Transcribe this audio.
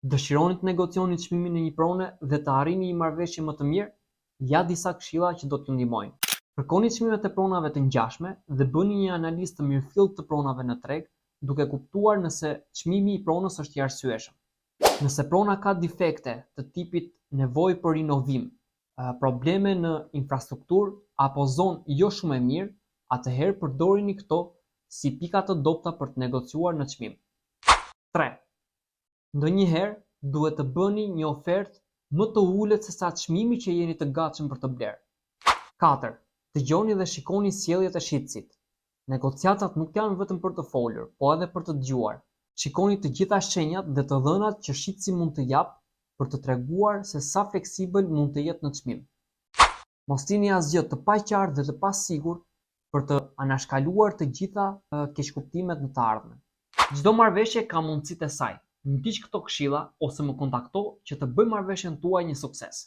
Dëshironi të negocioni çmimin e një prone dhe të arrini një marrëveshje më të mirë? Ja disa këshilla që do t'ju ndihmojnë. Kërkoni çmimet e pronave të ngjashme dhe bëni një analizë të mirëfillt të pronave në treg, duke kuptuar nëse çmimi i pronës është i arsyeshëm. Nëse prona ka defekte të tipit nevojë për rinovim, probleme në infrastrukturë apo zonë jo shumë e mirë, atëherë përdorini këto si pika të dobta për të negociuar në çmim. 3. Ndonjëherë duhet të bëni një ofertë më të ulët se sa çmimi që jeni të gatshëm për të blerë. 4. Dëgjoni dhe shikoni sjelljet e shitësit. Negociatat nuk janë vetëm për të folur, po edhe për të dëgjuar. Shikoni të gjitha shenjat dhe të dhënat që shitësi mund të jap për të treguar se sa fleksibël mund të jetë në çmim. Mos lini asgjë të paqartë dhe të pasigurt për të anashkaluar të gjitha keqkuptimet në të ardhmen. Çdo marrëveshje ka mundësitë e saj. Ndiq këto këshilla ose më kontakto që të bëj marrëveshjen tuaj një sukses.